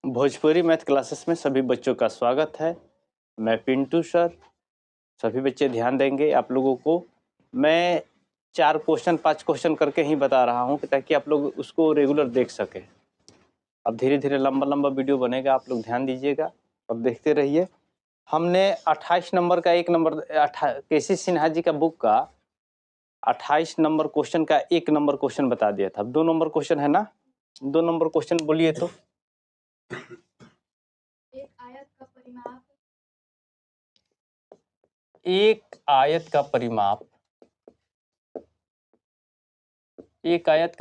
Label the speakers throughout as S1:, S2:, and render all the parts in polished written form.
S1: Bhojpuri math classes में सभी बच्चों का स्वागत है। मैं पिंटू सर। सभी बच्चे ध्यान देंगे। आप लोगों को मैं 5 क्वेश्चन करके ही बता रहा हूं ताकि आप लोग उसको रेगुलर देख सकें। अब धीरे धीरे लंबा वीडियो बनेगा, आप लोग ध्यान दीजिएगा और देखते रहिए। हमने 28 नंबर का केसी सिन्हा जी का बुक का 28 नंबर क्वेश्चन का 1 नंबर क्वेश्चन बता दिया था। 2 नंबर क्वेश्चन है ना, 2 नंबर क्वेश्चन बोलिए तो। एक आयत का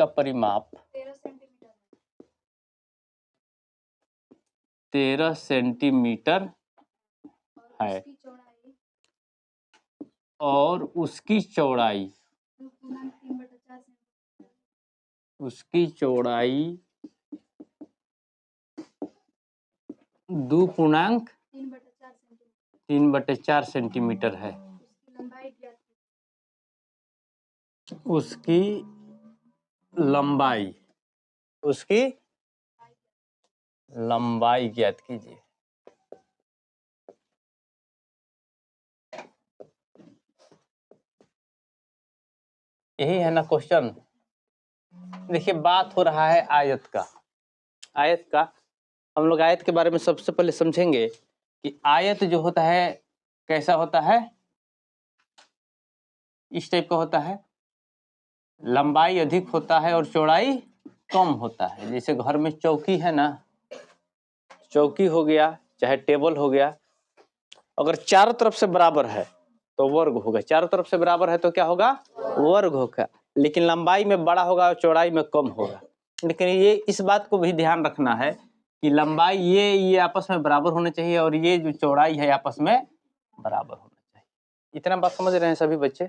S1: परिमाप 13 सेंटीमीटर है और उसकी चौड़ाई 2.3/4 सेंटीमीटर है। उसकी लंबाई ज्ञात कीजिए। यही है ना क्वेश्चन। देखिए, बात हो रहा है आयत का। हम लोग आयत के बारे में सबसे पहले समझेंगे कि आयत जो होता है कैसा होता है। इस टाइप का होता है, लंबाई अधिक होता है और चौड़ाई कम होता है। जैसे घर में चौकी है ना, चौकी हो गया चाहे टेबल हो गया, अगर चारों तरफ से बराबर है तो वर्ग होगा। चारों तरफ से बराबर है तो क्या होगा? वर्ग होगा। लेकिन लंबाई में बड़ा होगा और चौड़ाई में कम होगा। लेकिन ये इस बात को भी ध्यान रखना है कि लंबाई ये आपस में बराबर होने चाहिए और ये जो चौड़ाई है आपस में बराबर होना चाहिए। इतना बात समझ रहे हैं सभी बच्चे?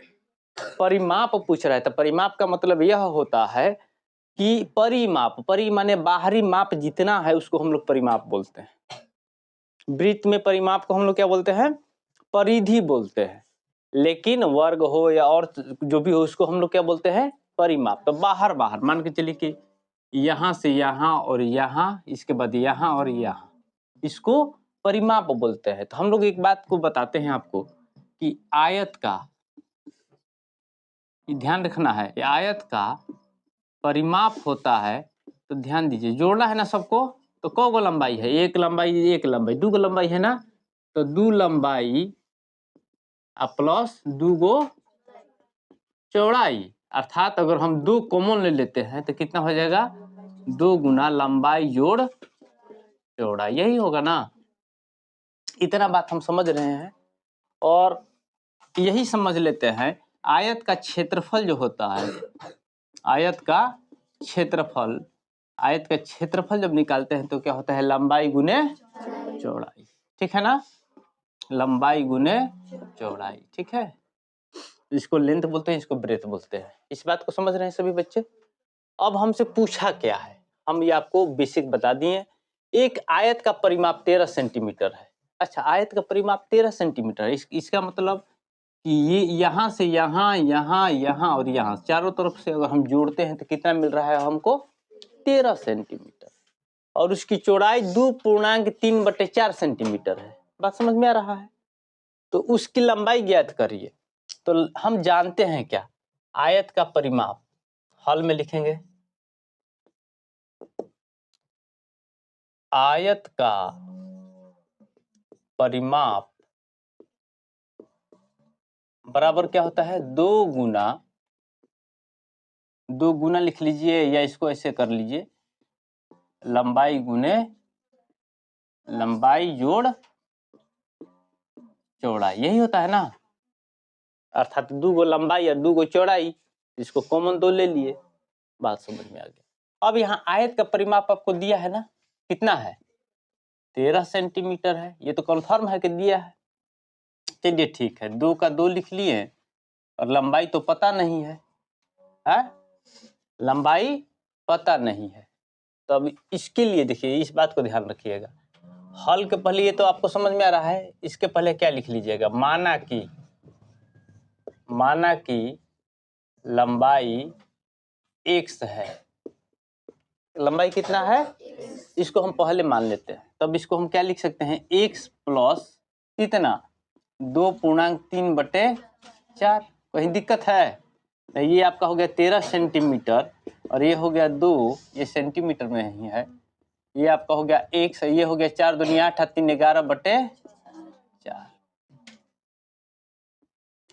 S1: परिमाप पूछ रहा है तो परिमाप का मतलब यह होता है कि परि माने बाहरी माप जितना है उसको हम लोग परिमाप बोलते हैं। वृत्त में परिमाप को हम लोग क्या बोलते हैं? परिधि बोलते हैं। लेकिन वर्ग हो या और जो भी हो उसको हम लोग क्या बोलते हैं? परिमाप। तो बाहर मान के चलिए कि यहां से यहां और यहां, इसके बाद यहां और यहां, इसको परिमाप बोलते हैं। तो हम लोग एक बात को बताते हैं आपको कि आयत का ध्यान रखना है। आयत का परिमाप होता है तो ध्यान दीजिए, जोड़ना है ना सबको। तो कौ गो लंबाई है? एक लंबाई, दो गो लंबाई है ना, तो 2 लंबाई प्लस 2 गो चौड़ाई। अर्थात अगर हम 2 कॉमन ले लेते हैं तो कितना हो जाएगा? 2 गुना लंबाई जोड़ चौड़ाई। यही होगा ना। इतना बात हम समझ रहे हैं। और यही समझ लेते हैं, आयत का क्षेत्रफल जो होता है, आयत का क्षेत्रफल जब निकालते हैं तो क्या होता है? लंबाई गुने चौड़ाई। ठीक है ना? लंबाई गुने चौड़ाई। ठीक है, इसको लेंथ बोलते हैं, इसको ब्रेथ बोलते हैं। इस बात को समझ रहे हैं सभी बच्चे? अब हमसे पूछा क्या है, हम ये आपको बेसिक बता दिए। एक आयत का परिमाप 13 सेंटीमीटर है। अच्छा, आयत का परिमाप 13 सेंटीमीटर है। इसका मतलब कि ये यहाँ से यहाँ, यहाँ और यहाँ, चारों तरफ से अगर हम जोड़ते हैं तो कितना मिल रहा है हमको? 13 सेंटीमीटर। और उसकी चौड़ाई 2.3/4 सेंटीमीटर है। बात समझ में आ रहा है? तो उसकी लंबाई ज्ञात करिए। तो हम जानते हैं क्या? आयत का परिमाप हल में लिखेंगे। आयत का परिमाप बराबर क्या होता है? 2 गुना लिख लीजिए या इसको ऐसे कर लीजिए, लंबाई गुने लंबाई जोड़ चौड़ाई। यही होता है ना। अर्थात 2 गो लंबाई और 2 गो चौड़ाई, इसको कॉमन 2 ले लिए। बात समझ में आ गया। अब यहाँ आयत का परिमाप आपको दिया है ना, कितना है? 13 सेंटीमीटर है। ये तो कन्फर्म है कि दिया है। चलिए ठीक है, 2 का 2 लिख लिए और लंबाई तो पता नहीं है, लंबाई पता नहीं है। तो अब इसके लिए देखिए, इस बात को ध्यान रखिएगा। हल के पहले ये तो आपको समझ में आ रहा है। इसके पहले क्या लिख लीजिएगा? माना कि लंबाई x है लंबाई कितना है, इसको हम पहले मान लेते हैं, तब इसको हम क्या लिख सकते हैं, x प्लस कितना 2.3/4। कहीं दिक्कत है, तो ये आपका हो गया 13 सेंटीमीटर और ये हो गया 2, ये सेंटीमीटर में ही है, ये आपका हो गया x, ये हो गया 4 दूनी 8 3 11/4।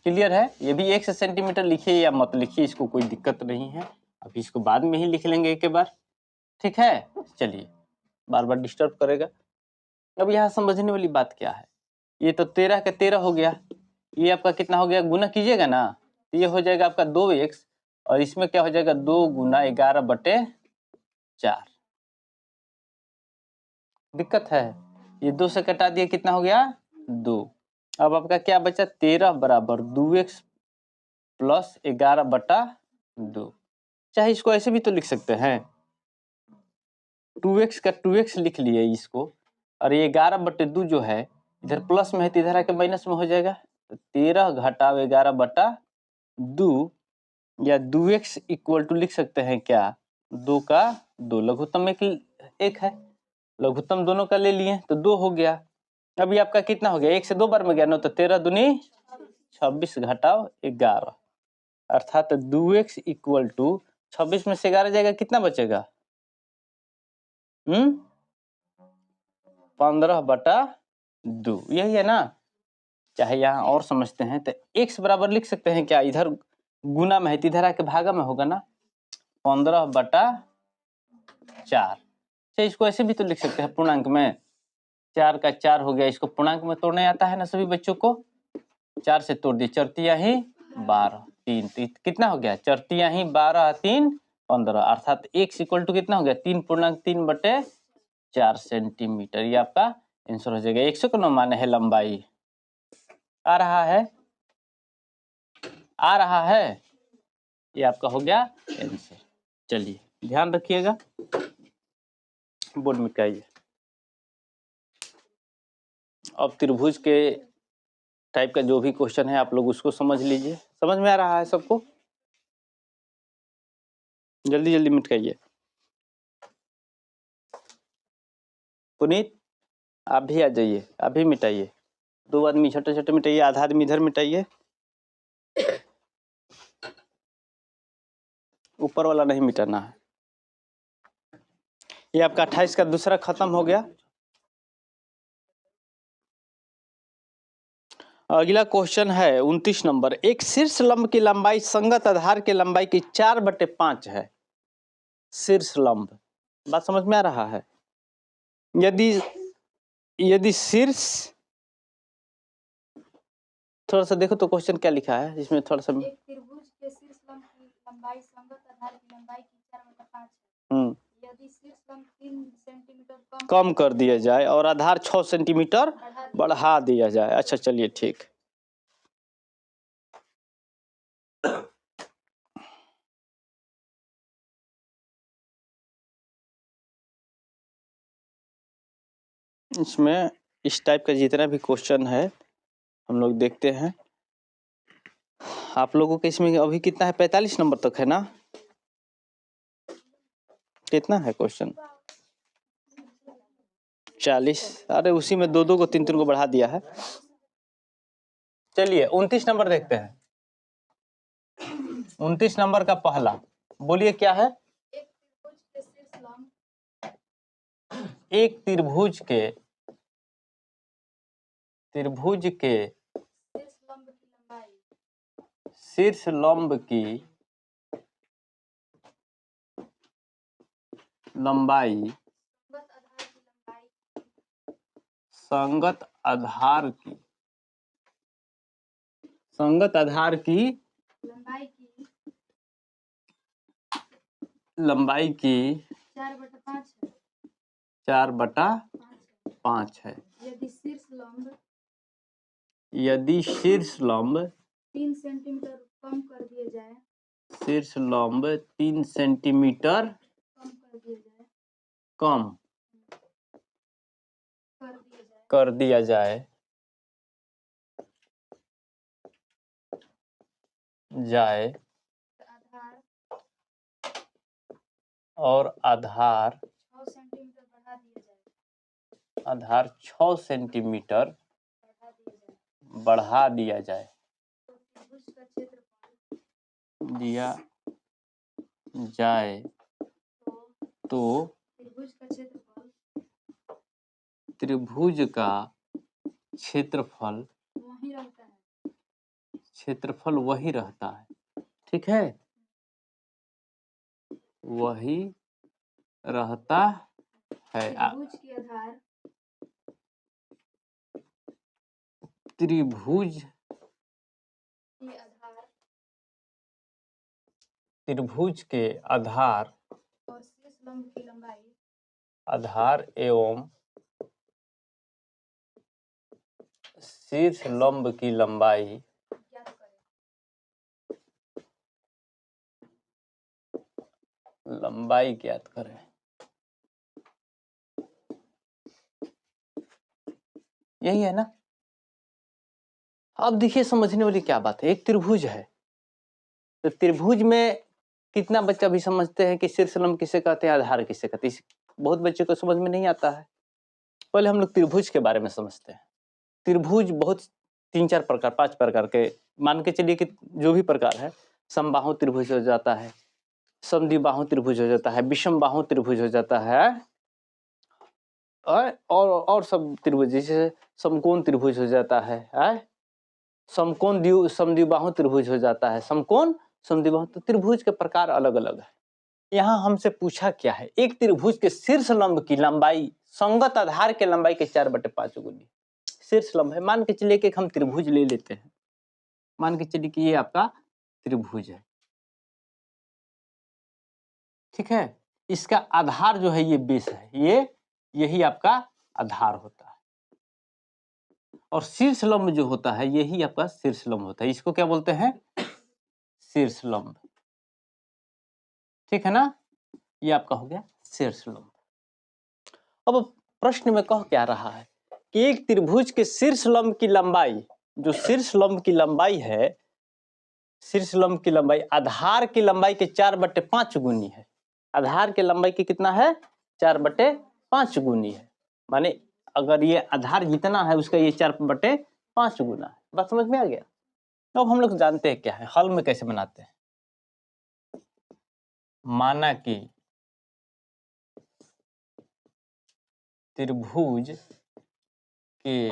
S1: क्लियर है, ये भी 1 सेंटीमीटर लिखिए या मत लिखिए, इसको कोई दिक्कत नहीं है, अभी इसको बाद में ही लिख लेंगे एक बार, ठीक है। चलिए, बार बार डिस्टर्ब करेगा। अब यहाँ समझने वाली बात क्या है, ये तो 13 का 13 हो गया, ये आपका कितना हो गया, गुना कीजिएगा ना, तो ये हो जाएगा आपका 2x और इसमें क्या हो जाएगा 2 गुना 11/4। दिक्कत है, ये 2 से कटा दिया, कितना हो गया 2। अब आपका क्या बचा, 13 बराबर 2x प्लस 11/2। चाहे इसको ऐसे भी तो लिख सकते हैं, 2x का 2x लिख लिए इसको, और ये 11/2 जो है इधर प्लस में है तो इधर आके माइनस में हो जाएगा, तो 13 घटाव 11/2 या 2x इक्वल टू लिख सकते हैं क्या, 2 का 2, लघुत्तम एक है, लघुत्तम दोनों का ले लिए तो 2 हो गया। अभी आपका कितना हो गया, 1 से 2 बार में गया ना, तो 13 दूनी 26 घटाव 11, अर्थात 2x इक्वल टू 26 में से 11 जाएगा, कितना बचेगा 15/2, यही है ना। चाहे यहाँ और समझते हैं तो x बराबर लिख सकते हैं क्या, इधर गुना में है तो इधर आके भागा में होगा ना, 15/4। अच्छा, इसको ऐसे भी तो लिख सकते हैं पूर्णांक में, 4 का 4 हो गया, इसको पूर्णांक में तोड़ने आता है ना सभी बच्चों को, 4 से तोड़ दिए, चरतिया ही 12 3, तो कितना हो गया, चरतिया ही 12 3 15, अर्थात x इक्वल टू कितना हो गया 3.3/4 सेंटीमीटर। ये आपका आंसर हो जाएगा। 109 माने है लंबाई, आ रहा है, आ रहा है, ये आपका हो गया आंसर। चलिए ध्यान रखिएगा, बोर्ड मिटाइए। अब त्रिभुज के टाइप का जो भी क्वेश्चन है आप लोग उसको समझ लीजिए, समझ में आ रहा है सबको, जल्दी जल्दी मिटाइए। पुनीत आप भी आ जाइए, आप भी मिटाइए, 2 आदमी छोटे छोटे मिटाइए, आधा आदमी इधर मिटाइए, ऊपर वाला नहीं मिटाना है। ये आपका 28 का दूसरा खत्म हो गया। अगला क्वेश्चन है 29 नंबर, एक शीर्ष लंब की लंबाई संगत आधार के लंबाई की 4/5 है। शीर्ष लंब, बात समझ में आ रहा है, यदि शीर्ष, थोड़ा सा देखो तो क्वेश्चन क्या लिखा है इसमें, थोड़ा सा, एक त्रिभुज के शीर्ष लंब की लंबाई संगत आधार की लंबाई की 4/5 है। यदि शीर्ष लंब 3 सेंटीमीटर कम कर दिया जाए और आधार 6 सेंटीमीटर बढ़ा दिया जाए। अच्छा चलिए ठीक, इसमें इस टाइप का जितना भी क्वेश्चन है हम लोग देखते हैं। आप लोगों के इसमें अभी कितना है, 45 नंबर तक है ना, कितना है क्वेश्चन, 40, अरे उसी में 2 2 को 3 3 को बढ़ा दिया है। चलिए 29 नंबर देखते हैं। 29 नंबर का पहला, बोलिए क्या है, एक त्रिभुज के शीर्ष लंब की लंबाई संगत आधार की लंबाई की 4/5 है। यदि शीर्ष लंब 3 सेंटीमीटर कम कर दिया जाए, शीर्ष लंब 3 सेंटीमीटर कम कर दिया जाए और आधार 6 सेंटीमीटर बढ़ा दिया जाए तो त्रिभुज का क्षेत्रफल वही रहता है। ठीक है, वही रहता है। त्रिभुज के आधार एवं शीर्ष लंब की लंबाई ज्ञात करें। यही है ना। अब देखिए समझने वाली क्या बात है। एक त्रिभुज है, तो त्रिभुज में कितना बच्चा भी समझते हैं कि शीर्ष लंब किसे कहते हैं, आधार किसे कहते हैं। बहुत बच्चे को समझ में नहीं आता है। पहले हम लोग त्रिभुज के बारे में समझते हैं। त्रिभुज बहुत 3-4 प्रकार 5 प्रकार के मान के चलिए कि जो भी प्रकार है, समबाहु त्रिभुज हो जाता है, समद्विबाहु त्रिभुज हो जाता है, विषमबाहु त्रिभुज हो जाता है, और सब त्रिभुज जैसे समकोण त्रिभुज हो जाता है, समद्विबाहु त्रिभुज हो जाता है, समकोण समद्विबाहु। तो त्रिभुज के प्रकार अलग अलग है। यहाँ हमसे पूछा क्या है, एक त्रिभुज के शीर्ष लंब की लंबाई संगत आधार के लंबाई के 4/5 गुनी। शीर्ष लंब है, मान के चलिए कि हम त्रिभुज ले लेते हैं। मान के चलिए कि ये आपका त्रिभुज है, ठीक है। इसका आधार जो है ये बेस है, यही आपका आधार होता है, और शीर्ष लंब जो होता है यही आपका शीर्ष लंब होता है। इसको क्या बोलते हैं, शीर्ष लंब। ठीक है ना, ये आपका हो गया शीर्ष लंब। अब प्रश्न में कह क्या रहा है कि एक त्रिभुज के शीर्ष लंब की लंबाई, जो शीर्ष लंब की लंबाई है, शीर्ष लंब की लंबाई आधार की लंबाई के 4/5 गुनी है। आधार की लंबाई की कितना है, 4/5 गुनी है। माने अगर ये आधार जितना है उसका ये 4/5 गुना है। बात समझ में आ गया। अब हम लोग जानते हैं क्या है, हल में कैसे बनाते हैं। माना कि त्रिभुज के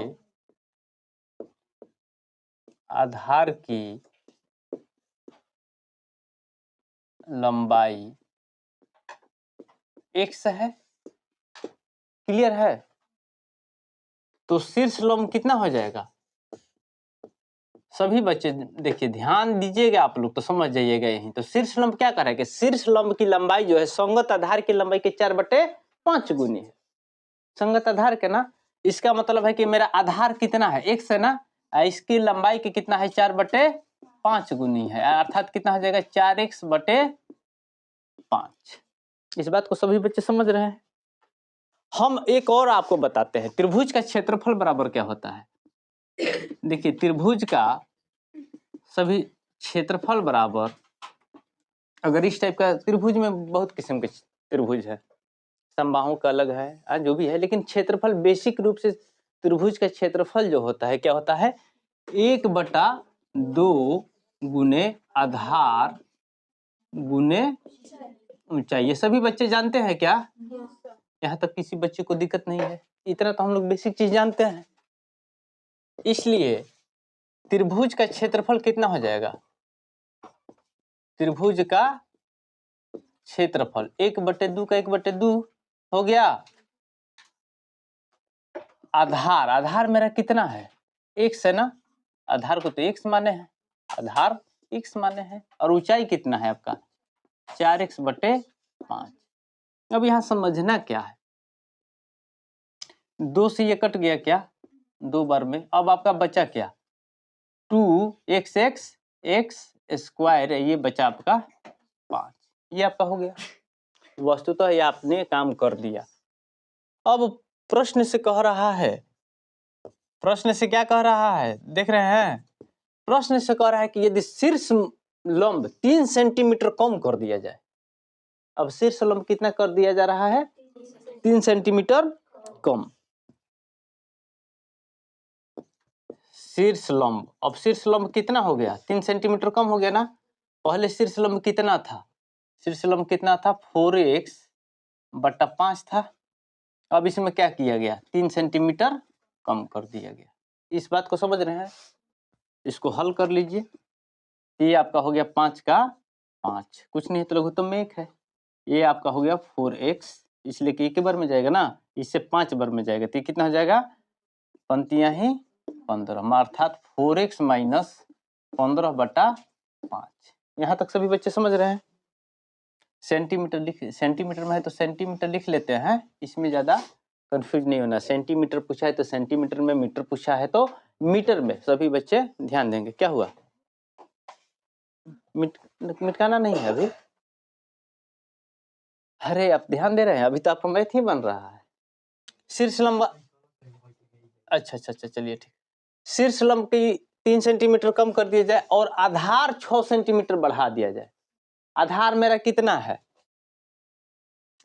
S1: आधार की लंबाई x है, क्लियर है। तो शीर्ष लंब कितना हो जाएगा। सभी बच्चे देखिए ध्यान दीजिएगा, आप लोग तो समझ जाइएगा यही। तो शीर्ष लंब क्या करेगा, शीर्ष लंब की लंबाई जो है संगत आधार की लंबाई के 4/5 गुनी है। संगत आधार के ना, इसका मतलब है कि मेरा आधार कितना है, x है ना, इसकी लंबाई के कितना है 4/5 गुनी है, अर्थात कितना हो जाएगा 4x/5। इस बात को सभी बच्चे समझ रहे हैं। हम एक और आपको बताते हैं, त्रिभुज का क्षेत्रफल बराबर क्या होता है। देखिए त्रिभुज का सभी क्षेत्रफल बराबर, अगर इस टाइप का त्रिभुज में बहुत किस्म के त्रिभुज है, समबाहु का अलग है, जो भी है, लेकिन क्षेत्रफल बेसिक रूप से त्रिभुज का क्षेत्रफल जो होता है क्या होता है, 1/2 गुने आधार गुने ऊंचाई। ये सभी बच्चे जानते हैं क्या, यहाँ तक किसी बच्चे को दिक्कत नहीं है, इतना तो हम लोग बेसिक चीज जानते हैं। इसलिए त्रिभुज का क्षेत्रफल कितना हो जाएगा, त्रिभुज का क्षेत्रफल 1/2 का 1/2 हो गया। आधार मेरा कितना है, x है ना, आधार को तो x माने हैं, आधार x माने हैं, और ऊंचाई कितना है आपका 4x/5। अब यहां समझना क्या है, 2 से ये कट गया क्या, 2 बार में। अब आपका बचा क्या, 2x x² ये बचा आपका 5। ये आपका हो गया। वस्तुतः ये आपने काम कर दिया। अब प्रश्न से कह रहा है, प्रश्न से क्या कह रहा है, देख रहे हैं। प्रश्न से कह रहा है कि यदि शीर्ष लंब 3 सेंटीमीटर कम कर दिया जाए, अब शीर्ष लंब कितना कर दिया जा रहा है? 3 सेंटीमीटर कम। शीर्ष लंब, अब शीर्ष लंब कितना हो गया? 3 सेंटीमीटर कम हो गया ना। पहले शीर्ष लंब कितना था? शीर्ष लंब कितना था? 4x/5 था। अब इसमें क्या किया गया? 3 सेंटीमीटर कम कर दिया गया। इस बात को समझ रहे हैं? इसको हल कर लीजिए। ये आपका हो गया 5 का 5, कुछ नहीं तो लघुत्तम में 1 है। ये आपका हो गया 4x, इसलिए कि 1 के बार में जाएगा ना, इससे 5 बार में जाएगा तो ये कितना हो जाएगा? पंक्तियां ही 15, अर्थात 4x माइनस 15/5। यहाँ तक सभी बच्चे समझ रहे हैं? सेंटीमीटर में है तो सेंटीमीटर लिख लेते हैं, इसमें ज्यादा कंफ्यूज नहीं होना। सेंटीमीटर पूछा है तो सेंटीमीटर में, मीटर पूछा है तो मीटर में। सभी बच्चे ध्यान देंगे। क्या हुआ? मिटकाना नहीं है अभी। अरे आप ध्यान दे रहे हैं? अभी तो आपका मैथ ही बन रहा है। शीर्ष लंब, अच्छा, चलिए ठीक। शीर्ष लंब की 3 सेंटीमीटर कम कर दिया जाए और आधार 6 सेंटीमीटर बढ़ा दिया जाए। आधार मेरा कितना है?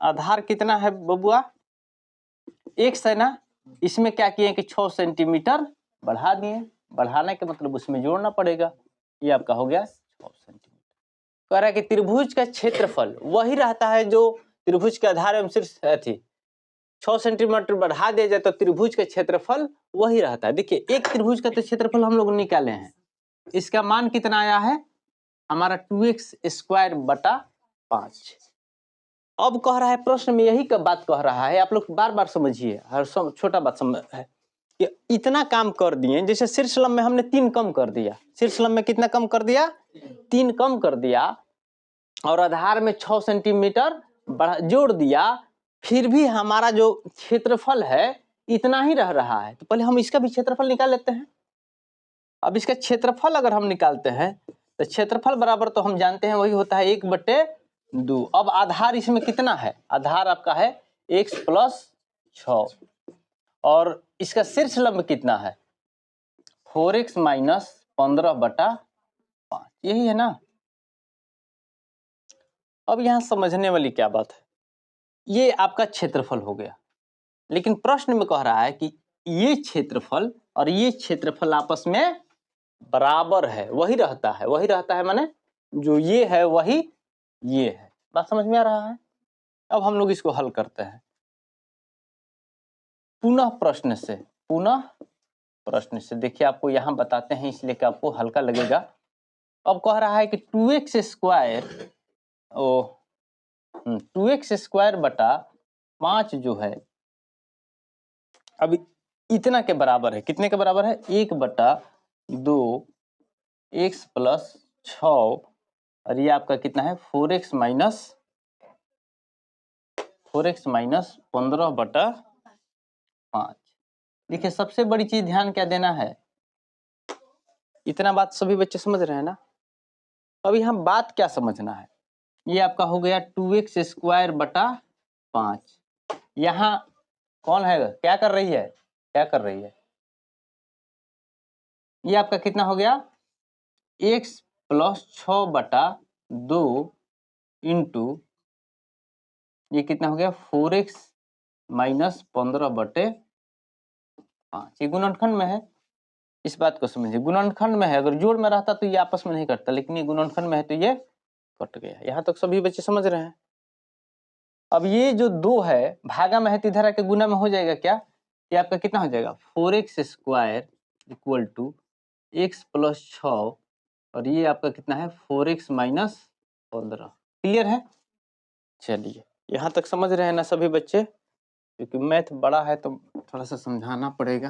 S1: आधार कितना है बबुआ? x है ना। इसमें क्या किए कि 6 सेंटीमीटर बढ़ा दिए। बढ़ाने के मतलब उसमें जोड़ना पड़ेगा। ये आपका हो गया 6 सेंटीमीटर। कह रहा है कि त्रिभुज का क्षेत्रफल वही रहता है जो त्रिभुज के आधार एवं शीर्ष थी। 6 सेंटीमीटर बढ़ा दिया जाए तो त्रिभुज का क्षेत्रफल वही रहता है। देखिए एक त्रिभुज का तो क्षेत्रफल हम लोग निकाले हैं, इसका मान कितना आया है हमारा? 2x²/5। अब कह रहा है प्रश्न में यही का बात कह रहा है, आप लोग बार बार समझिए, हर छोटा बात समझ है कि इतना काम कर दिए। जैसे शीर्ष लंब में हमने 3 कम कर दिया। शीर्ष लंब में कितना कम कर दिया? 3 कम कर दिया और आधार में 6 सेंटीमीटर जोड़ दिया, फिर भी हमारा जो क्षेत्रफल है इतना ही रह रहा है। तो पहले हम इसका भी क्षेत्रफल निकाल लेते हैं। अब इसका क्षेत्रफल अगर हम निकालते हैं तो क्षेत्रफल बराबर तो हम जानते हैं वही होता है 1/2। अब आधार इसमें कितना है? आधार आपका है x + 6 और इसका शीर्ष लंब कितना है? 4x - 15/5, यही है ना। अब यहां समझने वाली क्या बात है, ये आपका क्षेत्रफल हो गया, लेकिन प्रश्न में कह रहा है कि ये क्षेत्रफल और ये क्षेत्रफल आपस में बराबर है, वही रहता है। वही रहता है माने जो ये है वही ये है। बात समझ में आ रहा है? अब हम लोग इसको हल करते हैं पुनः प्रश्न से। देखिए आपको यहां बताते हैं इसलिए कि आपको हल्का लगेगा। अब कह रहा है कि 2x² जो है अभी इतना के बराबर है। कितने के बराबर है? 1/2 x + 6 और ये आपका कितना है? 4x - 15/5। देखिए सबसे बड़ी चीज ध्यान क्या देना है, इतना बात सभी बच्चे समझ रहे हैं ना। अब यहाँ बात क्या समझना है, ये आपका हो गया 2x²/5। यहाँ कौन है? क्या कर रही है? ये आपका कितना हो गया? x + 6/2 इंटू ये कितना हो गया? 4x - 15/5। ये गुणनखंड में है, इस बात को समझिए। गुणनखंड में है, अगर जोड़ में रहता तो ये आपस में नहीं कटता, लेकिन ये गुणनखंड में है तो ये कट गया। यहाँ तक सभी बच्चे समझ रहे हैं? अब ये जो 2 है भागा में है तो इधर आके गुना में हो जाएगा क्या? ये आपका कितना हो जाएगा? 4x² = x + 6 और ये आपका कितना है? 4x - 15। क्लियर है? चलिए यहाँ तक समझ रहे हैं ना सभी बच्चे? क्योंकि मैथ बड़ा है तो थोड़ा सा समझाना पड़ेगा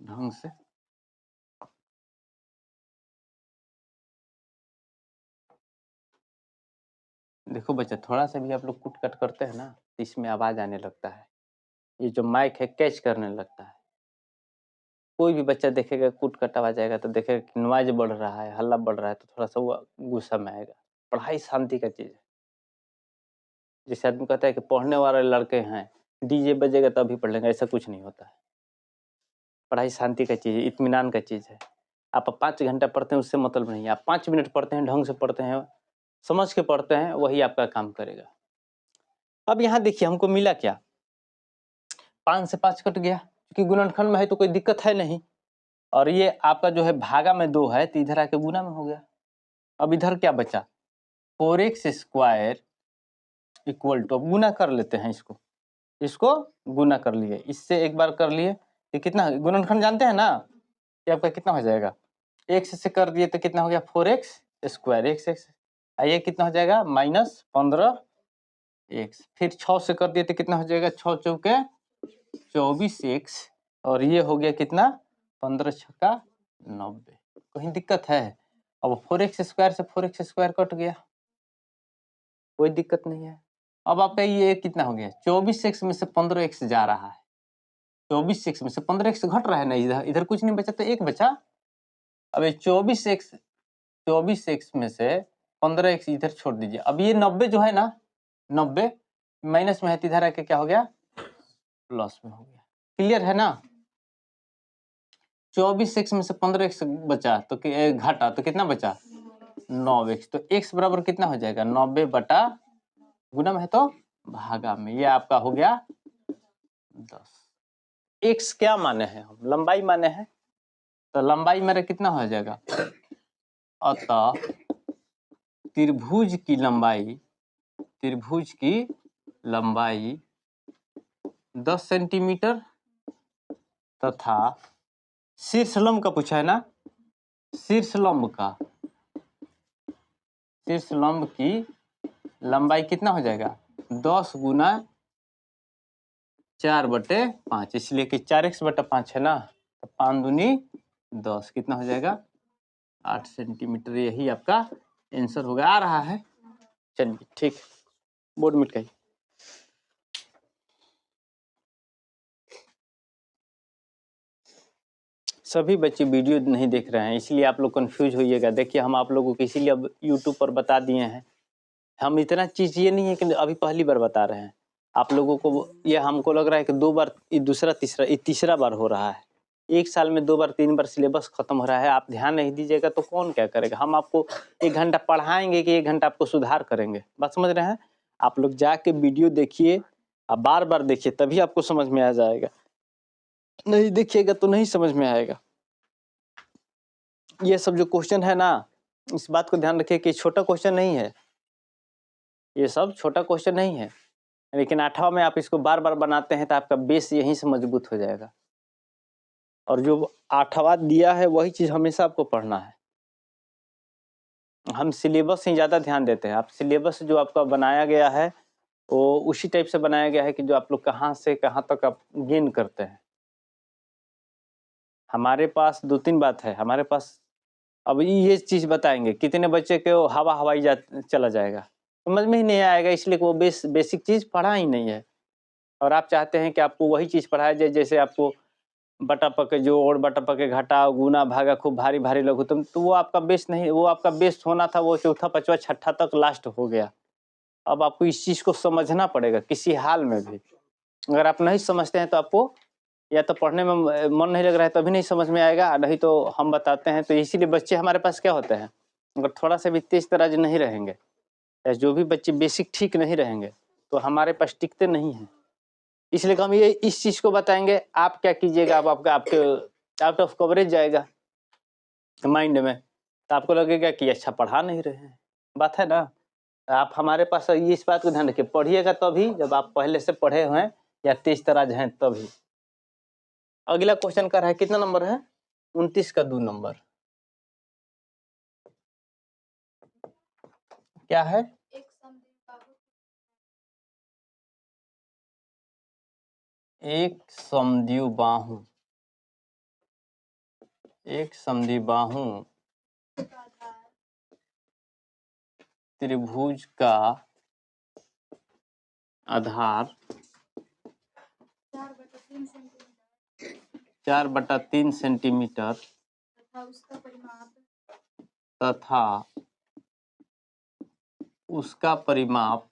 S1: ढंग से। देखो बच्चा, थोड़ा सा भी आप लोग कुट कट करते हैं ना तो इसमें आवाज आने लगता है। ये जो माइक है कैच करने लगता है। कोई भी बच्चा देखेगा कुट कट आवाज आएगा तो देखेगा कि नॉइज बढ़ रहा है, हल्ला बढ़ रहा है, तो थोड़ा सा वो गुस्सा में आएगा। पढ़ाई शांति का चीज है। जैसे आदमी कहता है कि पढ़ने वाले लड़के हैं, डीजे बजेगा तभी पढ़ लेंगे, ऐसा कुछ नहीं होता है। पढ़ाई शांति का चीज है, इत्मीनान का चीज है। आप 5 घंटा पढ़ते हैं उससे मतलब नहीं है। आप 5 मिनट पढ़ते हैं, ढंग से पढ़ते हैं, समझ के पढ़ते हैं, वही आपका काम करेगा। अब यहाँ देखिए हमको मिला क्या, 5 से 5 कट गया, क्योंकि गुणनखंड में है तो कोई दिक्कत है नहीं, और ये आपका जो है भागा में 2 है तो इधर आके गुना में हो गया। अब इधर क्या बचा, 4x स्क्वायर इक्वल टू, अब गुना कर लेते हैं इसको गुना कर लिए, इससे एक बार कर लिए, ये कितना, गुणनखंड जानते हैं ना, ये आपका कितना हो जाएगा, x से कर दिए तो कितना हो गया 4x स्क्वायर, x ये कितना हो जाएगा -15x, फिर 6 से कर दिए तो कितना हो जाएगा, 6 चौके 24x, और ये हो गया कितना 15 छक्का 90। कहीं दिक्कत है, अब 4x स्क्वायर से 4x स्क्वायर कट गया, कोई दिक्कत नहीं है। अब आपका ये कितना हो गया, 24x में से 15x जा रहा है, 24x में से 15x घट रहा है ना, इधर कुछ नहीं बचा तो एक बचा। अब ये 24x में से 15x इधर छोड़ दीजिए, अब ये 90 जो है ना, 90 माइनस में है, इधर आके क्या हो गया प्लस में हो गया। क्लियर है ना, 24x में से 15x बचा तो घटा तो कितना बचा 9x, तो x बराबर कितना हो जाएगा 90 बटा, गुना में है तो भागा में, ये आपका हो गया 10। x क्या माने हैं हम, लंबाई माने हैं, तो लंबाई मेरा कितना हो जाएगा, अतः त्रिभुज की लंबाई 10 सेंटीमीटर तथा शीर्षलंब का पूछा है ना, शीर्षलंब की लंबाई कितना हो जाएगा 10 गुना 4/5, इसलिए कि 4x/5 है ना, तो 5 दूनी 10 कितना हो जाएगा 8 सेंटीमीटर, यही आपका आंसर होगा। आ रहा है, चलिए ठीक, बोर्ड मिटाइए। सभी बच्चे वीडियो नहीं देख रहे हैं, इसलिए आप लोग कंफ्यूज होइएगा। देखिए हम आप लोगों को इसीलिए अब यूट्यूब पर बता दिए हैं, हम इतना चीज़ ये नहीं है कि अभी पहली बार बता रहे हैं आप लोगों को, ये हमको लग रहा है कि 2 बार, तीसरा बार हो रहा है, 1 साल में 2 बार 3 बार सिलेबस खत्म हो रहा है। आप ध्यान नहीं दीजिएगा तो कौन क्या करेगा, हम आपको 1 घंटा पढ़ाएंगे कि 1 घंटा आपको सुधार करेंगे, बात समझ रहे हैं। आप लोग जाके वीडियो देखिए, आप बार बार देखिए, तभी आपको समझ में आ जाएगा, नहीं देखिएगा तो नहीं समझ में आएगा। ये सब जो क्वेश्चन है ना, इस बात को ध्यान रखिए कि छोटा क्वेश्चन नहीं है, ये सब छोटा क्वेश्चन नहीं है, लेकिन 8वां में आप इसको बार बार बनाते हैं तो आपका बेस यहीं से मजबूत हो जाएगा, और जो 8वां दिया है वही चीज हमेशा आपको पढ़ना है। हम सिलेबस ही ज्यादा ध्यान देते हैं, आप सिलेबस जो आपका बनाया गया है वो उसी टाइप से बनाया गया है कि जो आप लोग कहाँ से कहाँ तक आप गेन करते हैं। हमारे पास 2-3 बात है, हमारे पास अब ये चीज बताएंगे, कितने बच्चे को हवाई चला जाएगा, समझ में ही नहीं आएगा, इसलिए वो बेसिक चीज पढ़ा ही नहीं है। और आप चाहते हैं कि आपको वही चीज पढ़ाया जाए, जैसे आपको बटा पके जोड़, बटा पके घटाव, गुना भागा, खूब भारी भारी लघुत्तम, तो वो आपका बेस नहीं, वो आपका बेस होना था वो चौथा पांचवा छठा तक लास्ट हो गया। अब आपको इस चीज को समझना पड़ेगा किसी हाल में भी, अगर आप नहीं समझते हैं तो आपको या तो पढ़ने में मन नहीं लग रहा है तभी नहीं समझ में आएगा, नहीं तो हम बताते हैं। तो इसीलिए बच्चे हमारे पास क्या होते हैं, अगर थोड़ा सा भी तेज तराज नहीं रहेंगे, या जो भी बच्चे बेसिक ठीक नहीं रहेंगे तो हमारे पास टिकते नहीं हैं। इसलिए हम ये इस चीज को बताएंगे, आप क्या कीजिएगा, आप आपके आउट ऑफ कवरेज जाएगा माइंड में, तो आपको लगेगा कि अच्छा पढ़ा नहीं रहे हैं, बात है ना। आप हमारे पास ये इस बात को ध्यान रखिए, पढ़िएगा तभी जब आप पहले से पढ़े हुए हैं या तेज तराज हैं तभी। अगला क्वेश्चन कर रहा है, कितना नंबर है 29 का 2 नंबर क्या है, एक समद्विबाहु त्रिभुज का आधार 4/3 सेंटीमीटर तथा उसका परिमाप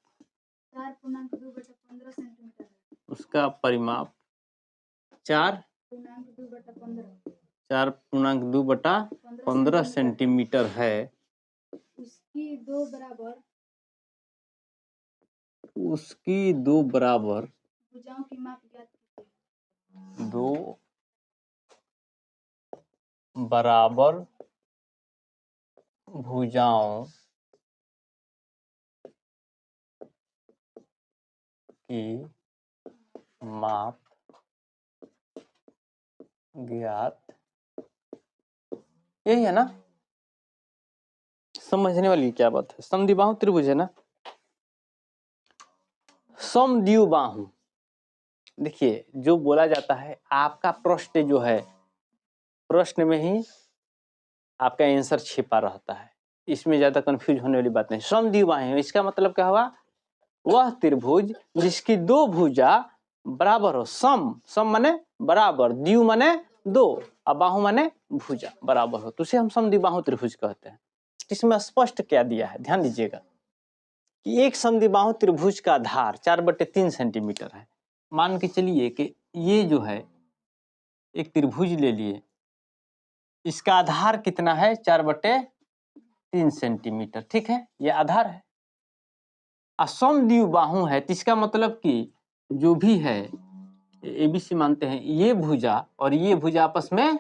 S1: 4.2/15 सेंटीमीटर है, उसकी दो बराबर
S2: भुजाओं की माप ज्ञात कीजिए।
S1: दो बराबर भुजाओं की माप ज्ञात, यही है ना? समझने वाली क्या बात है? समद्विबाहु त्रिभुज है ना? समद्विबाहु, देखिए जो बोला जाता है आपका प्रश्न जो है, प्रश्न में ही आपका आंसर छिपा रहता है, इसमें ज्यादा कंफ्यूज होने वाली बात नहीं। समद्विबाहु इसका मतलब क्या हुआ? वह त्रिभुज जिसकी दो भुजा बराबर हो। सम, सम माने बराबर, द्वि माने दो, और बाहु माने भुजा बराबर हो, तो उसे हम समद्विबाहु त्रिभुज कहते हैं। इसमें स्पष्ट क्या दिया है, ध्यान दीजिएगा कि एक समद्विबाहु त्रिभुज का आधार 4/3 सेंटीमीटर है। मान के चलिए कि ये जो है एक त्रिभुज ले लिए, इसका आधार कितना है? 4/3 सेंटीमीटर, ठीक है, ये आधार है। समद्विबाहु है तो इसका मतलब कि जो भी है ABC मानते हैं, ये भुजा और ये भुजा आपस में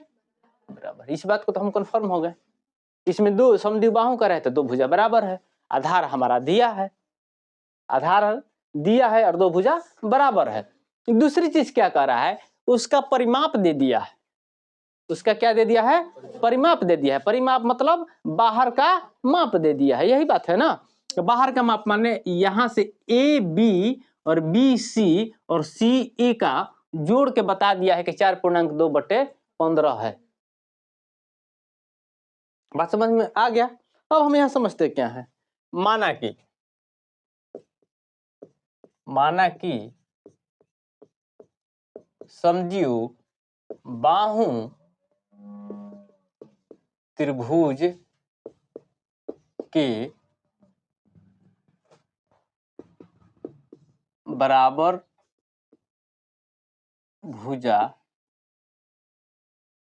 S1: बराबर। इस बात को तो हम कंफर्म हो गए, इसमें दो समद्विबाहु का रहता है, दो भुजा बराबर है, आधार हमारा दिया है, आधार दिया है और दो भुजा बराबर है। दूसरी चीज क्या कह रहा है? उसका परिमाप दे दिया है। उसका क्या दे दिया है? परिमाप दे दिया है। परिमाप मतलब बाहर का माप दे दिया है, यही बात है ना? तो बाहर का माप माने यहां से AB और BC और CA का जोड़ के बता दिया है कि 4.2/15 है। बात समझ में आ गया? अब हम यहां समझते क्या है। माना कि समद्विबाहु त्रिभुज के बराबर भुजा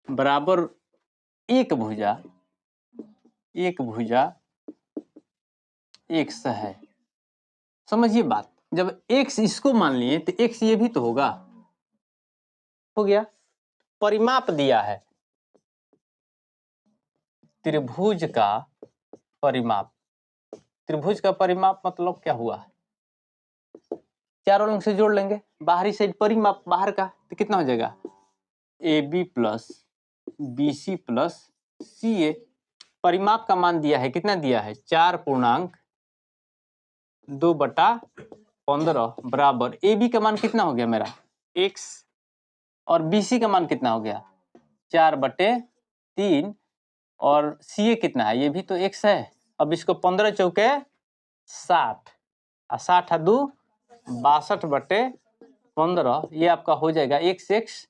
S1: बराबर एक भुजा x है। समझिए बात, जब x इसको मान लिए तो x ये भी तो होगा, हो गया। परिमाप दिया है, त्रिभुज का परिमाप। त्रिभुज का परिमाप मतलब क्या हुआ? चारों रंग से जोड़ लेंगे, बाहरी साइड परिमाप बाहर का, तो कितना हो जाएगा? AB plus BC plus CA। परिमाप का मान दिया है, कितना दिया है? 4.2/15 बराबर AB का मान कितना हो गया मेरा? x, और BC का मान कितना हो गया? 4/3, और CA कितना है? ये भी तो x है। अब इसको 15 चौके 60, 60 2 62/15, ये आपका हो जाएगा x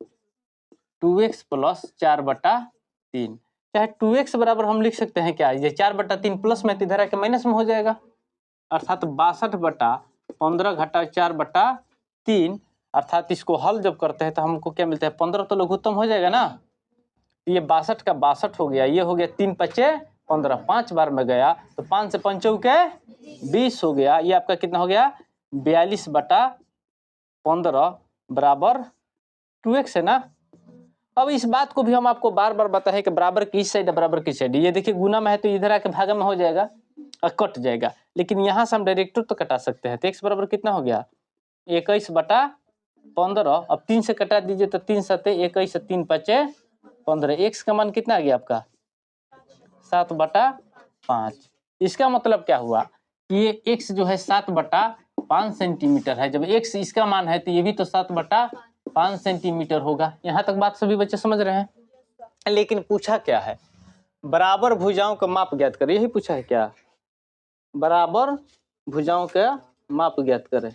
S1: 2x प्लस 4/3। चाहे 2x बराबर हम लिख सकते हैं क्या? ये 4/3 प्लस में इधर आके माइनस में हो जाएगा, अर्थात 62/15 घटा 4/3, अर्थात इसको हल जब करते हैं तो हमको क्या मिलता है? 15 तो लघुत्तम हो जाएगा ना। ये 62 का 62 हो गया, ये हो गया 3 5 15, 5 बार में गया तो 5 से 5 चौके 20 हो गया। ये आपका कितना हो गया? 42/15 बराबर 2x है ना। अब इस बात को भी हम आपको बार बार बताएं कि बराबर किस साइड है, बराबर किस साइड। ये देखिए गुना में है तो इधर आके भागा में हो जाएगा और कट जाएगा, लेकिन यहाँ से हम डायरेक्ट तो कटा सकते हैं। तो x बराबर कितना हो गया? 21/15। अब 3 से कटा दीजिए तो 3 7 21, 3 5 15। x का मान कितना आ गया आपका? 7/5। इसका मतलब क्या हुआ कि ये x जो है 7/5 सेंटीमीटर है। जब x इसका मान है तो ये भी तो 7/5 सेंटीमीटर होगा। यहाँ तक बात सभी बच्चे समझ रहे हैं? लेकिन पूछा क्या है? बराबर भुजाओं का माप ज्ञात करें, यही पूछा है क्या? बराबर भुजाओं का माप ज्ञात करें,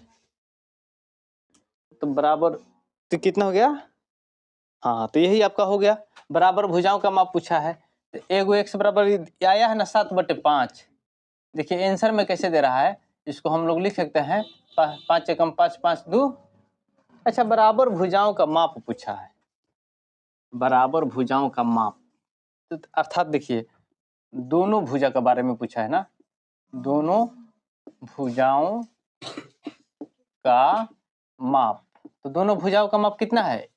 S1: तो बराबर तो कितना हो गया? हाँ, तो यही आपका हो गया, बराबर भुजाओं का माप पूछा है। तो एगो x बराबर आया है ना 7/5। देखिए आंसर में कैसे दे रहा है, इसको हम लोग लिख सकते हैं 5 एकम 5 5 2। अच्छा, बराबर भुजाओं का माप पूछा है, बराबर भुजाओं का माप, तो अर्थात देखिए दोनों भुजा के बारे में पूछा है ना, दोनों भुजाओं का माप, तो दोनों भुजाओं का माप कितना है?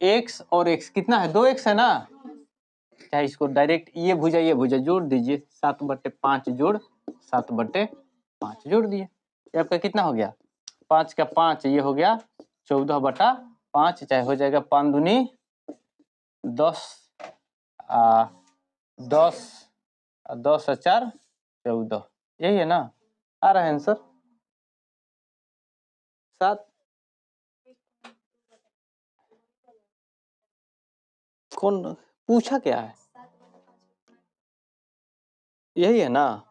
S1: x और x कितना है? 2x है ना। चाहे इसको डायरेक्ट ये भुजा जोड़ दीजिए, 7/5 जोड़ 7/5 जोड़ दिए, ये आपका कितना हो गया? 5 का 5 ये हो गया 14/5, चाहे हो जाएगा 5 दूनी 10, 10 10 और 4 14, यही है ना? आ रहा है आंसर 7। कौन पूछा क्या है? यही है ना?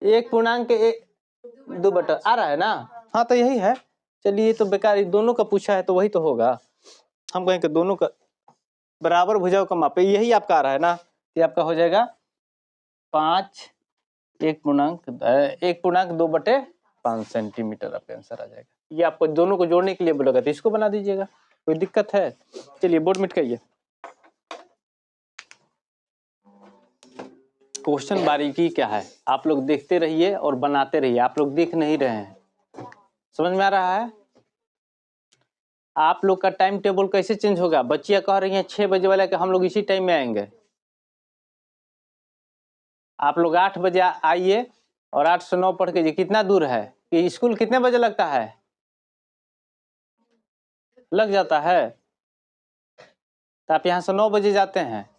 S1: 1.2 आ रहा है ना? हाँ तो यही है। चलिए तो बेकार, दोनों का पूछा है तो वही तो होगा। हम कहेंगे दोनों का बराबर भुजाओं का माप, यही आपका आ रहा है ना? ये आपका हो जाएगा 5 1.2/5 सेंटीमीटर आपका आंसर आ जाएगा। ये आपको दोनों को जोड़ने के लिए बोलेगा तो इसको बना दीजिएगा, कोई दिक्कत है? चलिए बोर्ड मिट करिए। क्वेश्चन बारीकी क्या है, आप लोग देखते रहिए और बनाते रहिए। आप लोग देख नहीं रहे हैं, समझ में आ रहा है? आप लोग का टाइम टेबल कैसे चेंज होगा? बच्चियां कह रही हैं 6 बजे वाला कि हम लोग इसी टाइम में आएंगे। आप लोग 8 बजे आइए और 8 से 9 पढ़ के, कितना दूर है? कि स्कूल कितने बजे लगता है? लग जाता है तो आप यहाँ से 9 बजे जाते हैं,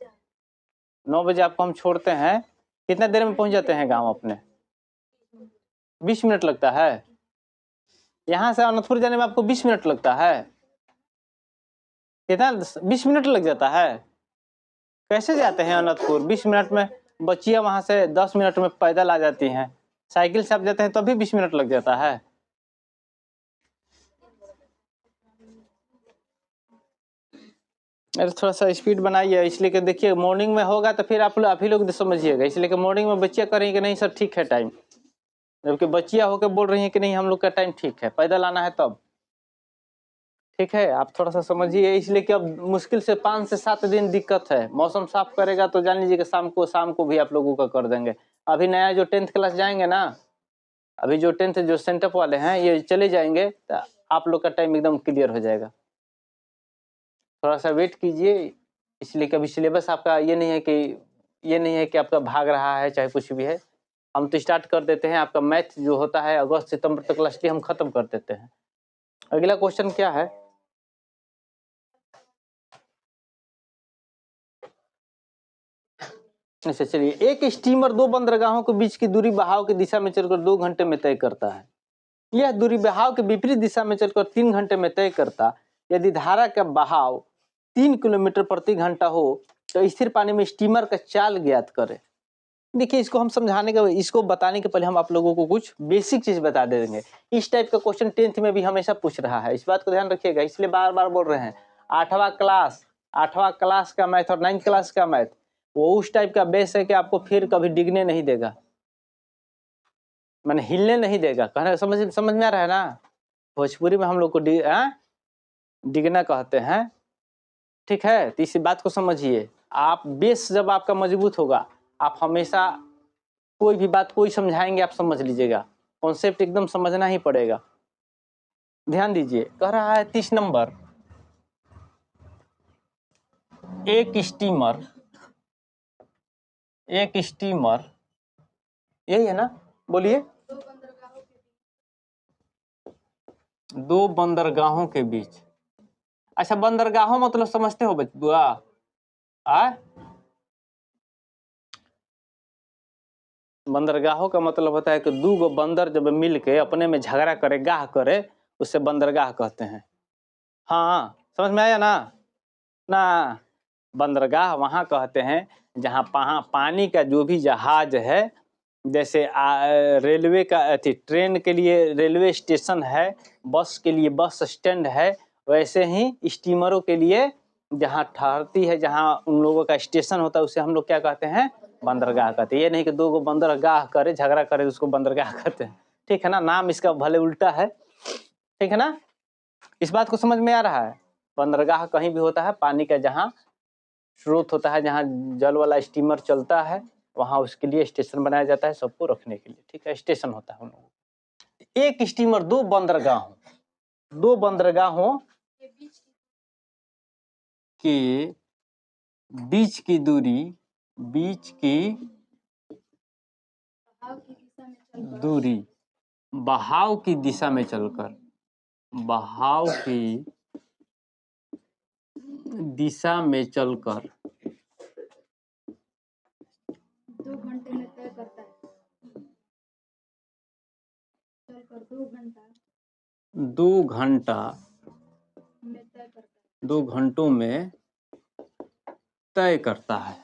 S1: 9 बजे आपको हम छोड़ते हैं, कितना देर में पहुंच जाते हैं गांव अपने? 20 मिनट लगता है। यहाँ से अनंतपुर जाने में आपको 20 मिनट लगता है? कितना? 20 मिनट लग जाता है। कैसे जाते हैं अनंतपुर 20 मिनट में? बच्चियां वहां से 10 मिनट में पैदल आ जाती हैं, साइकिल से आप जाते हैं तभी 20 मिनट लग जाता है। अरे थोड़ा सा स्पीड बनाइए, इसलिए कि देखिए मॉर्निंग में होगा तो फिर आप ही लोग समझिएगा, इसलिए कि मॉर्निंग में बच्चियां कर रही है कि नहीं सर ठीक है टाइम, जबकि बच्चियां होकर बोल रही हैं कि नहीं हम लोग का टाइम ठीक है, पैदल आना है तब। ठीक है, आप थोड़ा सा समझिए, इसलिए कि अब मुश्किल से 5 से 7 दिन दिक्कत है। मौसम साफ करेगा तो जान लीजिए कि शाम को भी आप लोगों का कर देंगे। अभी नया जो 10th क्लास जाएंगे ना, अभी जो 10th जो सेंटअप वाले हैं ये चले जाएंगे तो आप लोग का टाइम एकदम क्लियर हो जाएगा। थोड़ा सा वेट कीजिए, इसलिए कि अभी सिलेबस आपका ये नहीं है कि आपका भाग रहा है चाहे कुछ भी है। हम तो स्टार्ट कर देते हैं, आपका मैथ जो होता है अगस्त सितंबर तक लास्ट हम खत्म कर देते हैं। अगला क्वेश्चन क्या है? अच्छा चलिए, एक स्टीमर 2 बंदरगाहों के बीच की दूरी बहाव की दिशा में चलकर 2 घंटे में तय करता है। यह दूरी बहाव के विपरीत दिशा में चलकर 3 घंटे में तय करता। यदि धारा का बहाव 3 किलोमीटर प्रति घंटा हो तो स्थिर पानी में स्टीमर का चाल ज्ञात करें। देखिए इसको हम समझाने के, इसको बताने के पहले हम आप लोगों को कुछ बेसिक चीज बता देंगे। इस टाइप का क्वेश्चन 10th में भी हमेशा पूछ रहा है, इस बात को ध्यान रखिएगा, इसलिए बार बार बोल रहे हैं। 8वां क्लास का मैथ और 9th क्लास का मैथ वो उस टाइप का बेस है कि आपको फिर कभी डिगने नहीं देगा, मैंने हिलने नहीं देगा। कहना समझ में आ रहा है ना? भोजपुरी में हम लोग को डिगना कहते हैं। ठीक है, तो इसी बात को समझिए। आप बेस जब आपका मजबूत होगा, आप हमेशा कोई भी बात कोई समझाएंगे आप समझ लीजिएगा, कॉन्सेप्ट एकदम समझना ही पड़ेगा। ध्यान दीजिए, कह रहा है 30 नंबर, एक स्टीमर यही है ना? बोलिए। 2 बंदरगाहों के बीच। अच्छा बंदरगाहों मतलब समझते हो बुआ? बंदरगाहों का मतलब होता है कि 2 गो बंदर जब मिल के अपने में झगड़ा करे, गाह करे, उससे बंदरगाह कहते हैं। हाँ समझ में आया ना? बंदरगाह वहाँ कहते हैं जहाँ पानी का जो भी जहाज है, जैसे रेलवे का ट्रेन के लिए रेलवे स्टेशन है, बस के लिए बस स्टैंड है, वैसे ही स्टीमरों के लिए जहाँ ठहरती है, जहाँ उन लोगों का स्टेशन होता है, उसे हम लोग क्या कहते हैं? बंदरगाह कहते हैं। ये नहीं कि 2 गो बंदरगाह करे झगड़ा करे उसको बंदरगाह कहते हैं। ठीक है ना? नाम इसका भले उल्टा है, ठीक है ना? इस बात को समझ में आ रहा है? बंदरगाह कहीं भी होता है पानी का जहाँ स्रोत होता है, जहाँ जल वाला स्टीमर चलता है, वहाँ उसके लिए स्टेशन बनाया जाता है सबको रखने के लिए। ठीक है, स्टेशन होता है उन लोगों। एक स्टीमर दो बंदरगाहों
S2: के बीच
S1: के बीच की
S2: बहाव की दिशा में चलकर
S1: बहाव की दिशा में चलकर
S2: 2 घंटे में तय करता है। चलकर 2 घंटा में तय करता है।
S1: 2 घंटों में तय करता है।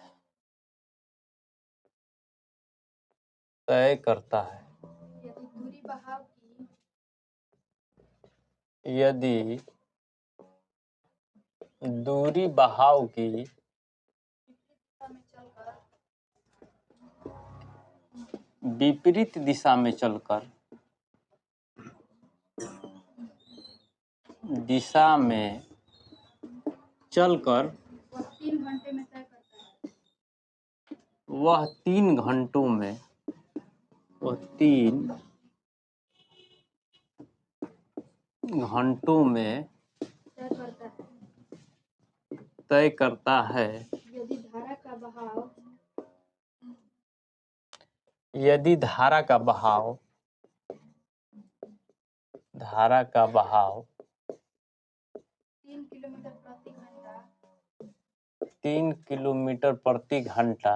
S1: यदि दूरी बहाव की विपरीत दिशा में चलकर
S2: वह 3 घंटे में
S1: तय करता है। यदि धारा का बहाव 3 किलोमीटर प्रति घंटा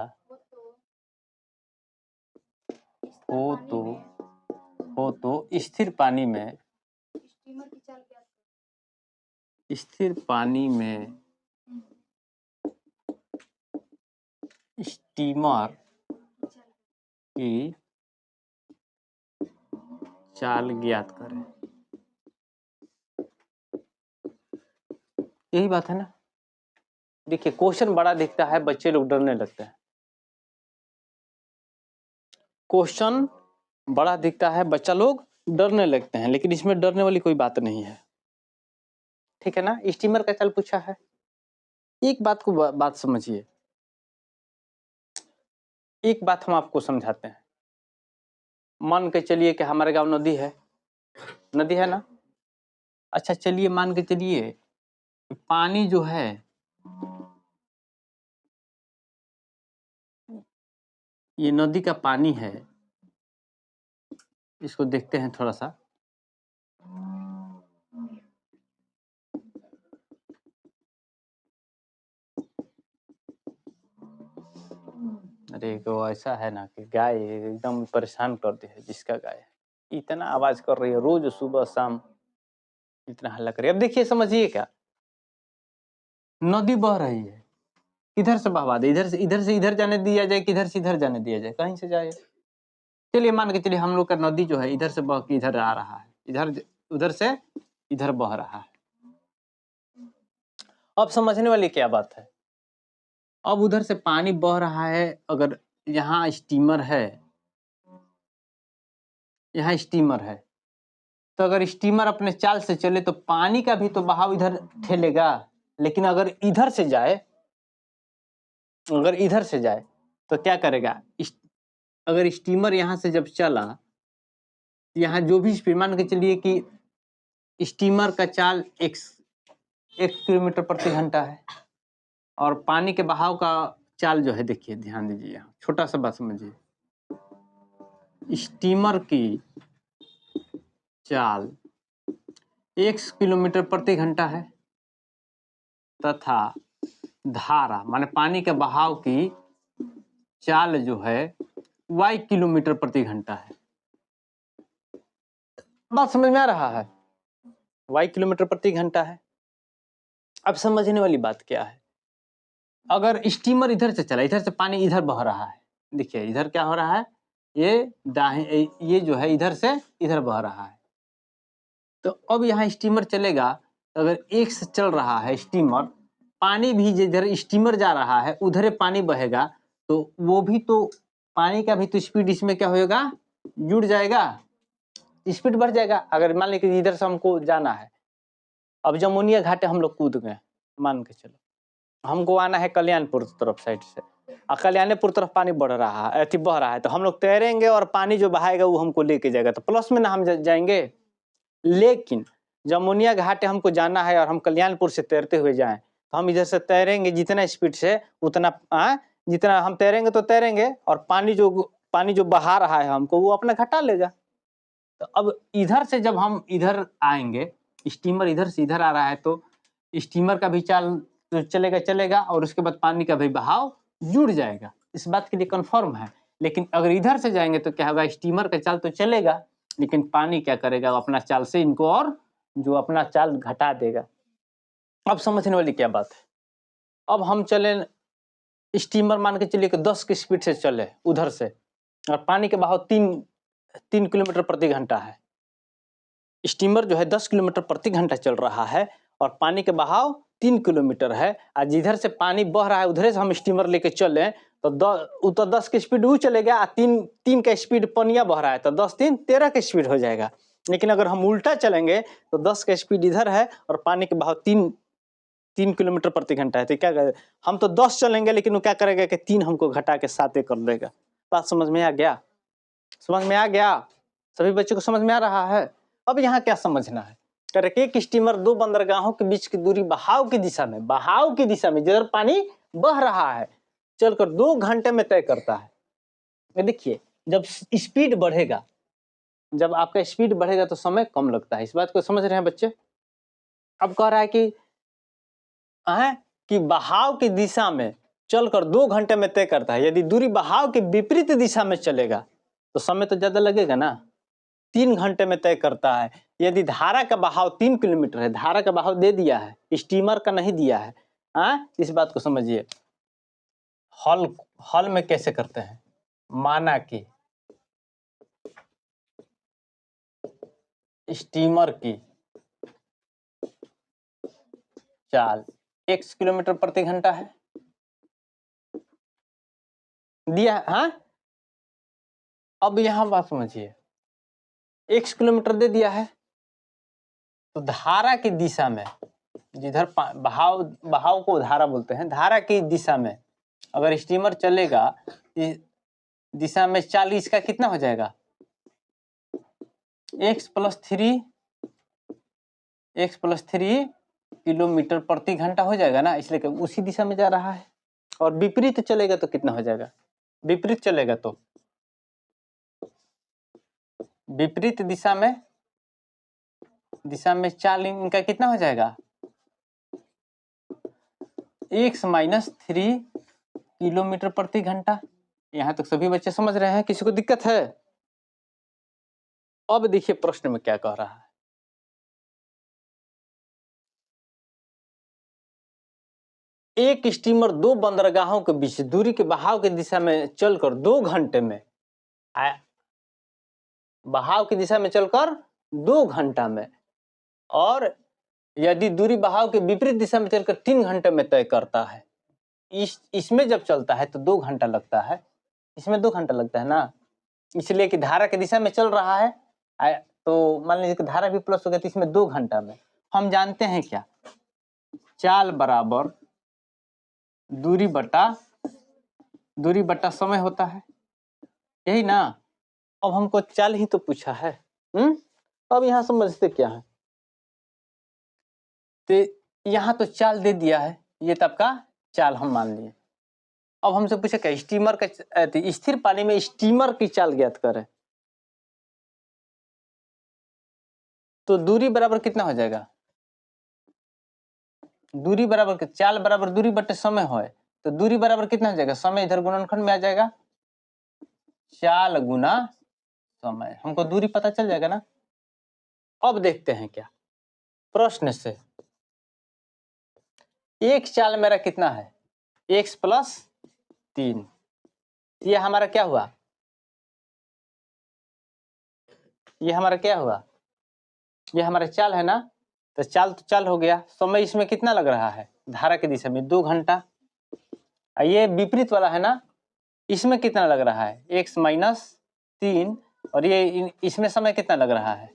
S1: हो तो स्थिर पानी में स्टीमर की चाल ज्ञात करें। यही बात है ना। देखिए क्वेश्चन बड़ा दिखता है, बच्चे लोग डरने लगते हैं। क्वेश्चन बड़ा दिखता है, बच्चा लोग डरने लगते हैं, लेकिन इसमें डरने वाली कोई बात नहीं है। ठीक है ना। स्टीमर का चाल पूछा है। एक बात समझिए, एक बात हम आपको समझाते हैं। मान के चलिए कि हमारे गांव नदी है ना। अच्छा चलिए मान के चलिए पानी जो है ये नदी का पानी है। इसको देखते हैं थोड़ा सा। अरे वो ऐसा है ना कि गाय एकदम परेशान करती है। जिसका गाय है इतना आवाज कर रही है, रोज सुबह शाम इतना हल्ला कर रही है। अब देखिए समझिए, क्या नदी बह रही है, किधर से बहवा दे, इधर से इधर जाने दिया जाए, किधर से इधर जाने दिया जाए, कहीं से जाए। चलिए मान के चलिए हम लोग का नदी जो है इधर से बह के इधर आ रहा है, उधर से इधर बह रहा है। अब समझने वाली क्या बात है। अब उधर से पानी बह रहा है, अगर यहाँ स्टीमर है, तो अगर स्टीमर अपने चाल से चले तो पानी का भी तो बहाव इधर ठेलेगा। लेकिन अगर इधर से जाए तो क्या करेगा। अगर स्टीमर यहाँ से जब चला, यहाँ जो भी स्पीड, मान के चलिए कि स्टीमर का चाल 1 किलोमीटर प्रति घंटा है और पानी के बहाव का चाल जो है, देखिए ध्यान दीजिए, यहाँ छोटा सा बात समझिए। स्टीमर की चाल 1 किलोमीटर प्रति घंटा है तथा धारा माने पानी के बहाव की चाल जो है y किलोमीटर प्रति घंटा है। बात समझ में आ रहा है। y किलोमीटर प्रति घंटा है। अब समझने वाली बात क्या है, अगर स्टीमर इधर से चला, इधर से पानी इधर बह रहा है, देखिए इधर क्या हो रहा है, ये जो है इधर से इधर बह रहा है। तो अब यहाँ स्टीमर चलेगा, अगर 1 से चल रहा है स्टीमर, पानी भी जिधर स्टीमर जा रहा है उधर पानी बहेगा, तो वो भी तो पानी का भी तो स्पीड इसमें क्या होगा, जुड़ जाएगा, स्पीड बढ़ जाएगा। अगर मान लीजिए इधर से हमको जाना है, अब जमुनिया घाट हम लोग कूद गए, मान के चलो हमको आना है कल्याणपुर तरफ साइड से, और कल्याणपुर तरफ पानी बढ़ रहा है, बह रहा है, तो हम लोग तैरेंगे और पानी जो बहाएगा वो हमको लेके जाएगा, तो प्लस में ना हम जाएंगे। लेकिन जमुनिया घाट हमको जाना है और हम कल्याणपुर से तैरते हुए जाएं, तो हम इधर से तैरेंगे जितना स्पीड से उतना जितना हम तैरेंगे तो तैरेंगे, और पानी जो बहा रहा है हमको वो अपना घटा लेगा। तो अब इधर से जब हम इधर आएंगे, स्टीमर इधर से इधर आ रहा है, तो स्टीमर का भी चाल तो चलेगा और उसके बाद पानी का भी बहाव जुड़ जाएगा, इस बात के लिए कन्फर्म है। लेकिन अगर इधर से जाएंगे तो क्या होगा, स्टीमर का चाल तो चलेगा लेकिन पानी क्या करेगा, अपना चाल से इनको और जो अपना चाल घटा देगा। अब समझने वाली क्या बात है। अब हम चले, स्टीमर मान के चलिए कि 10 की स्पीड से चले उधर से, और पानी के बहाव 3 किलोमीटर प्रति घंटा है। स्टीमर जो है 10 किलोमीटर प्रति घंटा चल रहा है और पानी के बहाव 3 किलोमीटर है, और जिधर से पानी बह रहा है उधर से हम स्टीमर लेके चले तो 10 की स्पीड वो चलेगा, और 3 का स्पीड पनिया बह रहा है, तो 10 3 13 का स्पीड हो जाएगा। लेकिन अगर हम उल्टा चलेंगे तो 10 का स्पीड इधर है और पानी के बहाव 3 किलोमीटर प्रति घंटा है, तो क्या करें हम, तो 10 चलेंगे लेकिन वो क्या करेगा कि 3 हमको घटा के 7 कर देगा। बात समझ में आ गया? समझ में आ गया? सभी बच्चों को समझ में आ रहा है? अब यहाँ क्या समझना है, एक स्टीमर 2 बंदरगाहों के बीच की दूरी बहाव की दिशा में जिधर पानी बह रहा है चलकर 2 घंटे में तय करता है। देखिए जब स्पीड बढ़ेगा, जब आपका स्पीड बढ़ेगा तो समय कम लगता है, इस बात को समझ रहे हैं बच्चे? अब कह रहा है कि बहाव की दिशा में चलकर 2 घंटे में तय करता है। यदि दूरी बहाव के विपरीत दिशा में चलेगा तो समय तो ज्यादा लगेगा ना, 3 घंटे में तय करता है। यदि धारा का बहाव 3 किलोमीटर है, धारा का बहाव दे दिया है, स्टीमर का नहीं दिया है, इस बात को समझिए। हल में कैसे करते हैं, माना कि स्टीमर की चाल x किलोमीटर प्रति घंटा है, दिया है। अब यहां बात समझिए, x किलोमीटर दे दिया है, तो धारा की दिशा में जिधर बहाव को धारा बोलते हैं, धारा की दिशा में अगर स्टीमर चलेगा, इस दिशा में चाल इसका कितना हो जाएगा, x प्लस 3 किलोमीटर प्रति घंटा हो जाएगा ना, इसलिए उसी दिशा में जा रहा है। और विपरीत चलेगा तो कितना हो जाएगा, विपरीत चलेगा तो विपरीत दिशा में चाल इनका कितना हो जाएगा, x माइनस 3 किलोमीटर प्रति घंटा। यहां तक सभी बच्चे समझ रहे हैं? किसी को दिक्कत है? अब देखिए प्रश्न में क्या कह रहा है। एक स्टीमर 2 बंदरगाहों के बीच दूरी के बहाव की दिशा में चलकर 2 घंटे में, बहाव की दिशा में चलकर 2 घंटा में, और यदि दूरी बहाव के विपरीत दिशा में चलकर 3 घंटे में तय करता है। इसमें जब चलता है तो 2 घंटा लगता है, इसमें 2 घंटा लगता है ना, इसलिए कि धारा की दिशा में चल रहा है, तो मान लीजिए कि धारा भी प्लस हो गया, तो इसमें 2 घंटा में। हम जानते हैं क्या, चाल बराबर दूरी बटा समय होता है, यही ना। अब हमको चाल ही तो पूछा है। अब यहाँ समझते क्या है, तो यहाँ तो चाल दे दिया है, ये तब का चाल हम मान लिए। अब हमसे पूछा क्या, स्टीमर का स्थिर पानी में स्टीमर की चाल ज्ञात करें, तो दूरी बराबर कितना हो जाएगा, दूरी बराबर चाल बराबर दूरी बटे समय हो, तो दूरी बराबर कितना हो जाएगा, समय इधर गुणनखंड में आ जाएगा, चाल गुना समय, हमको दूरी पता चल जाएगा ना। अब देखते हैं क्या प्रश्न से, एक चाल मेरा कितना है, x प्लस 3, ये हमारा क्या हुआ, ये हमारा क्या हुआ, ये हमारा चाल है ना, तो चाल हो गया। समय इसमें कितना लग रहा है, धारा की दिशा में 2 घंटा, ये विपरीत वाला है ना, इसमें कितना लग रहा है, x माइनस 3, और ये इसमें समय कितना लग रहा है,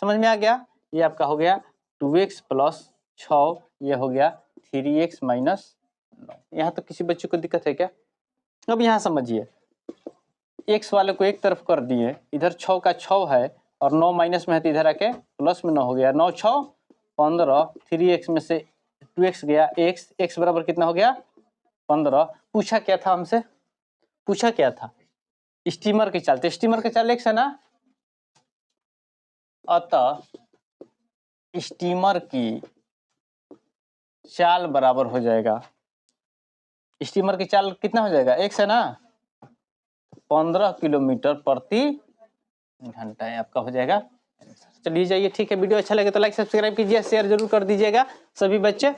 S1: समझ में आ गया। ये आपका हो गया 2x प्लस 6, ये हो गया 3x माइनस 9। यहाँ तो किसी बच्चे को दिक्कत है क्या? अब यहाँ समझिए, x वाले को एक तरफ कर दिए, इधर 6 का 6 है और 9 माइनस में है तो इधर आके प्लस में 9 हो गया। 9 6 15, 3x में से 2x गया, x बराबर कितना हो गया 15। पूछा क्या था हमसे? पूछा क्या था? स्टीमर की चाल। तो स्टीमर की चाल x है ना, अतः स्टीमर की चाल बराबर हो जाएगा, स्टीमर की चाल कितना हो जाएगा x है ना, 15 किलोमीटर प्रति घंटा है आपका हो जाएगा। चलिए जाइए, ठीक है। वीडियो अच्छा लगे तो लाइक सब्सक्राइब कीजिए, शेयर जरूर कर दीजिएगा सभी बच्चे।